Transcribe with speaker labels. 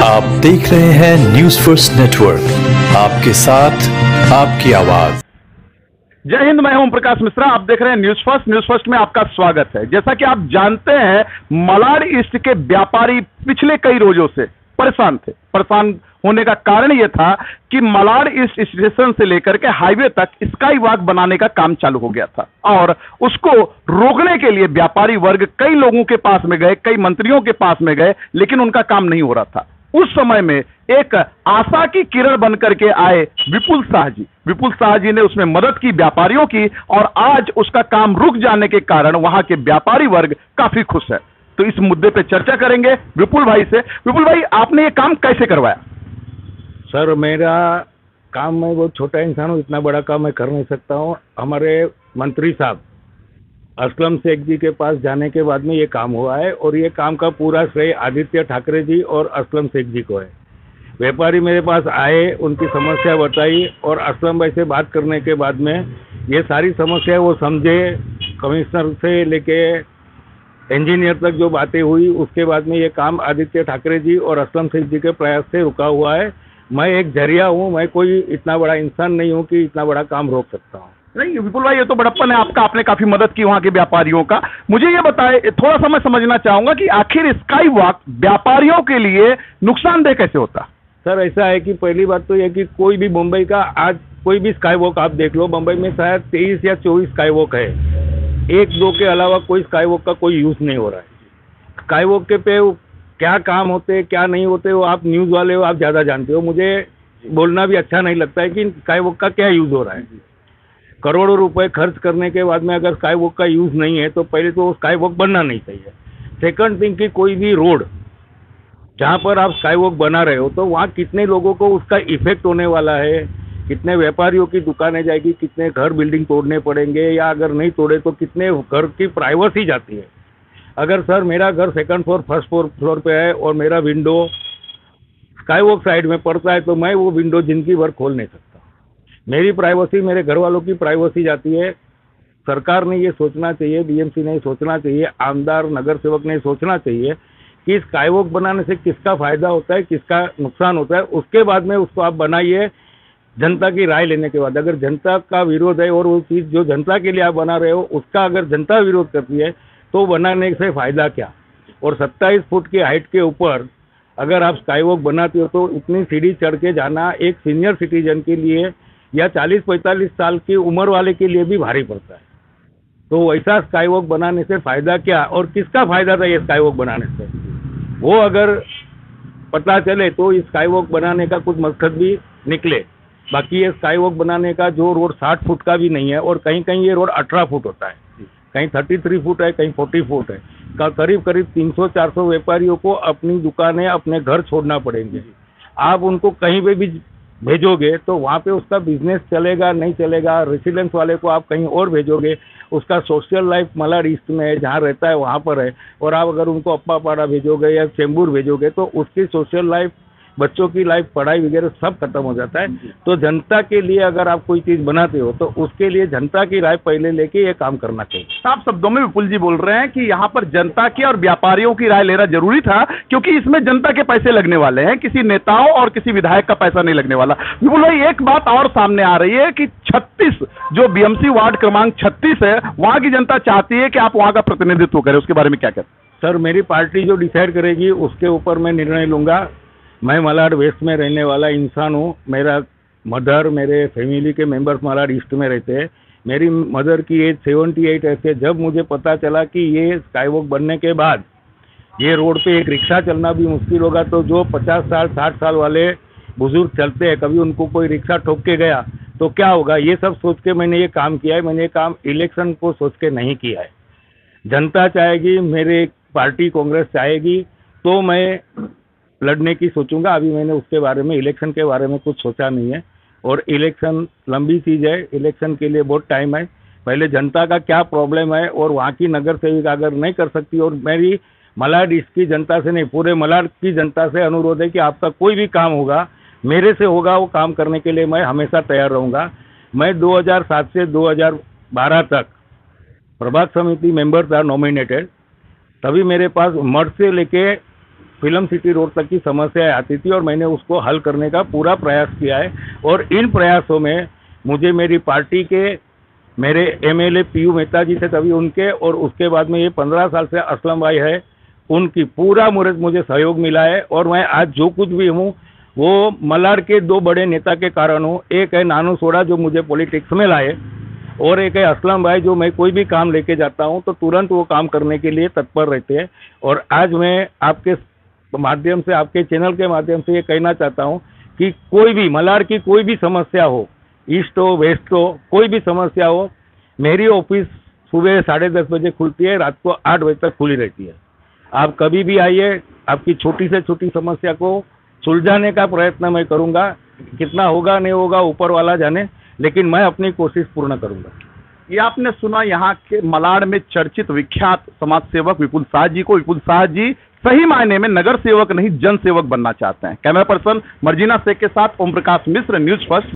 Speaker 1: आप देख रहे हैं न्यूज फर्स्ट नेटवर्क, आपके साथ आपकी आवाज।
Speaker 2: जय हिंद, मैं हूं ओम प्रकाश मिश्रा। आप देख रहे हैं न्यूज फर्स्ट। न्यूज फर्स्ट में आपका स्वागत है। जैसा कि आप जानते हैं, मलाड ईस्ट के व्यापारी पिछले कई रोजों से परेशान थे। परेशान होने का कारण यह था कि मलाड ईस्ट स्टेशन से लेकर के हाईवे तक स्काई वॉक बनाने का काम चालू हो गया था और उसको रोकने के लिए व्यापारी वर्ग कई लोगों के पास में गए, कई मंत्रियों के पास में गए, लेकिन उनका काम नहीं हो रहा था। उस समय में एक आशा की किरण बनकर के आए विपुल शाह जी। विपुल शाह जी ने उसमें मदद की, व्यापारियों की, और आज उसका काम रुक जाने के कारण वहां के व्यापारी वर्ग काफी खुश है। तो इस मुद्दे पे चर्चा करेंगे विपुल भाई से। विपुल भाई, आपने ये काम कैसे करवाया?
Speaker 3: सर, मेरा काम, मैं बहुत छोटा इंसान हूँ, इतना बड़ा काम मैं कर नहीं सकता हूँ। हमारे मंत्री साहब असलम शेख जी के पास जाने के बाद में ये काम हुआ है और ये काम का पूरा श्रेय आदित्य ठाकरे जी और असलम शेख जी को है। व्यापारी मेरे पास आए, उनकी समस्या बताई और असलम भाई से बात करने के बाद में ये सारी समस्या वो समझे। कमिश्नर से लेके इंजीनियर तक जो बातें हुई, उसके बाद में ये काम आदित्य ठाकरे जी और असलम शेख जी के प्रयास से रुका हुआ है। मैं एक जरिया हूँ, मैं कोई इतना बड़ा इंसान नहीं हूँ कि इतना बड़ा काम रोक सकता हूँ।
Speaker 2: नहीं विपुल भाई, ये तो बड़प्पन है आपका। आपने काफी मदद की वहां के व्यापारियों का। मुझे ये बताए, थोड़ा सा मैं समझना चाहूंगा कि आखिर स्काई वॉक व्यापारियों के लिए नुकसानदेह कैसे होता?
Speaker 3: सर, ऐसा है कि पहली बात तो यह कि कोई भी मुंबई का आज कोई भी स्काई वॉक आप देख लो, मुंबई में शायद 23 या 24 स्काई वॉक है। एक दो के अलावा कोई स्काई वॉक का कोई यूज नहीं हो रहा है। स्काई वॉक के पे क्या काम होते, क्या नहीं होते, वो आप न्यूज़ वाले हो, आप ज़्यादा जानते हो। मुझे बोलना भी अच्छा नहीं लगता है कि स्काई वॉक का क्या यूज़ हो रहा है। करोड़ों रुपए खर्च करने के बाद में अगर स्काई वॉक का यूज़ नहीं है तो पहले तो स्काई वॉक बनना नहीं चाहिए। सेकंड थिंग कि कोई भी रोड जहाँ पर आप स्काई वॉक बना रहे हो तो वहाँ कितने लोगों को उसका इफेक्ट होने वाला है, कितने व्यापारियों की दुकानें जाएगी, कितने घर बिल्डिंग तोड़ने पड़ेंगे, या अगर नहीं तोड़े तो कितने घर की प्राइवेसी जाती है। अगर सर मेरा घर सेकंड फ्लोर फर्स्ट फ्लोर पे है और मेरा विंडो स्काई वॉक साइड में पड़ता है तो मैं वो विंडो जिंदगी भर खोल नहीं सकता। मेरी प्राइवेसी, मेरे घर वालों की प्राइवेसी जाती है। सरकार ने ये सोचना चाहिए, बीएमसी ने सोचना चाहिए, आमदार नगर सेवक ने सोचना चाहिए कि स्काई वॉक बनाने से किसका फायदा होता है, किसका नुकसान होता है। उसके बाद में उसको आप बनाइए जनता की राय लेने के बाद। अगर जनता का विरोध है और वो चीज़ जो जनता के लिए आप बना रहे हो उसका अगर जनता विरोध करती है तो बनाने से फ़ायदा क्या। और 27 फुट की हाइट के ऊपर अगर आप स्काई वॉक बनाते हो तो इतनी सीढ़ी चढ़ के जाना एक सीनियर सिटीजन के लिए या 40-45 साल की उम्र वाले के लिए भी भारी पड़ता है। तो वैसा स्काई वॉक बनाने से फ़ायदा क्या और किसका फ़ायदा था ये स्काई वॉक बनाने से, वो अगर पता चले तो इस स्काई वॉक बनाने का कुछ मकसद भी निकले। बाकी ये स्काई वॉक बनाने का जो रोड 60 फुट का भी नहीं है और कहीं कहीं ये रोड 18 फुट होता है, कहीं 33 फुट है, कहीं 40 फुट है। करीब 300-400 व्यापारियों को अपनी दुकानें, अपने घर छोड़ना पड़ेंगे। आप उनको कहीं पे भी भेजोगे तो वहाँ पे उसका बिजनेस चलेगा नहीं चलेगा। रेसिडेंस वाले को आप कहीं और भेजोगे, उसका सोशल लाइफ मलाड ईस्ट में है, जहाँ रहता है वहाँ पर है। और आप अगर उनको अप्पापाड़ा भेजोगे या चेंबूर भेजोगे तो उसकी सोशल लाइफ, बच्चों की लाइफ, पढ़ाई वगैरह सब खत्म हो जाता है। तो जनता के लिए अगर आप कोई चीज़ बनाते हो तो उसके लिए जनता की राय पहले लेके ये काम करना चाहिए।
Speaker 2: साफ शब्दों में विपुल जी बोल रहे हैं कि यहाँ पर जनता की और व्यापारियों की राय लेना जरूरी था, क्योंकि इसमें जनता के पैसे लगने वाले हैं, किसी नेताओं और किसी विधायक का पैसा नहीं लगने वाला। विपुल भाई, एक बात और सामने आ रही है कि 36 जो बीएमसी वार्ड क्रमांक 36 है, वहाँ की जनता चाहती है कि आप वहाँ का प्रतिनिधित्व करें। उसके बारे में क्या कहते हैं?
Speaker 3: सर, मेरी पार्टी जो डिसाइड करेगी उसके ऊपर मैं निर्णय लूँगा। मैं मलाड वेस्ट में रहने वाला इंसान हूँ। मेरा मदर, मेरे फैमिली के मेंबर्स मलाड ईस्ट में रहते हैं। मेरी मदर की एज 78 है। जब मुझे पता चला कि ये स्काई वॉक बनने के बाद ये रोड पे एक रिक्शा चलना भी मुश्किल होगा, तो जो 50 साल 60 साल वाले बुजुर्ग चलते हैं, कभी उनको कोई रिक्शा ठोक के गया तो क्या होगा, ये सब सोच के मैंने ये काम किया है। मैंने ये काम इलेक्शन को सोच के नहीं किया है। जनता चाहेगी, मेरे पार्टी कांग्रेस चाहेगी तो मैं लड़ने की सोचूंगा। अभी मैंने उसके बारे में, इलेक्शन के बारे में कुछ सोचा नहीं है। और इलेक्शन लंबी चीज़ है, इलेक्शन के लिए बहुत टाइम है। पहले जनता का क्या प्रॉब्लम है और वहाँ की नगर सेविका अगर नहीं कर सकती, और मेरी मलाड ईस्ट की जनता से नहीं, पूरे मलाड की जनता से अनुरोध है कि आपका कोई भी काम होगा, मेरे से होगा, वो काम करने के लिए मैं हमेशा तैयार रहूँगा। मैं 2007 से 2012 तक प्रभाग समिति मेंबर था, नॉमिनेटेड। तभी मेरे पास मठ से लेके फिल्म सिटी रोड तक की समस्याएं आती थी और मैंने उसको हल करने का पूरा प्रयास किया है। और इन प्रयासों में मुझे मेरी पार्टी के मेरे एमएलए पीयू मेहता जी थे तभी उनके, और उसके बाद में ये 15 साल से असलम भाई है, उनकी पूरा मुझे सहयोग मिला है। और मैं आज जो कुछ भी हूँ वो मलाड के 2 बड़े नेता के कारण हूँ। एक है नानू सोडा जो मुझे पॉलिटिक्स में लाए, और एक है असलम भाई जो मैं कोई भी काम लेके जाता हूँ तो तुरंत वो काम करने के लिए तत्पर रहते हैं। और आज मैं आपके माध्यम से, आपके चैनल के माध्यम से ये कहना चाहता हूँ कि कोई भी मलाड की कोई भी समस्या हो, ईस्ट हो वेस्ट हो, कोई भी समस्या हो, मेरी ऑफिस सुबह 10:30 बजे खुलती है, रात को 8 बजे तक खुली रहती है। आप कभी भी आइए, आपकी छोटी से छोटी समस्या को सुलझाने का प्रयत्न मैं करूंगा। कितना होगा नहीं होगा ऊपर वाला जाने, लेकिन मैं अपनी कोशिश पूर्ण करूंगा।
Speaker 2: ये आपने सुना यहाँ के मलाड में चर्चित विख्यात समाज सेवक विपुल शाह जी को। विपुल शाह जी सही मायने में नगर सेवक नहीं, जन सेवक बनना चाहते हैं। कैमरा पर्सन मर्जीना शेख के साथ ओम प्रकाश मिश्र, न्यूज फर्स्ट।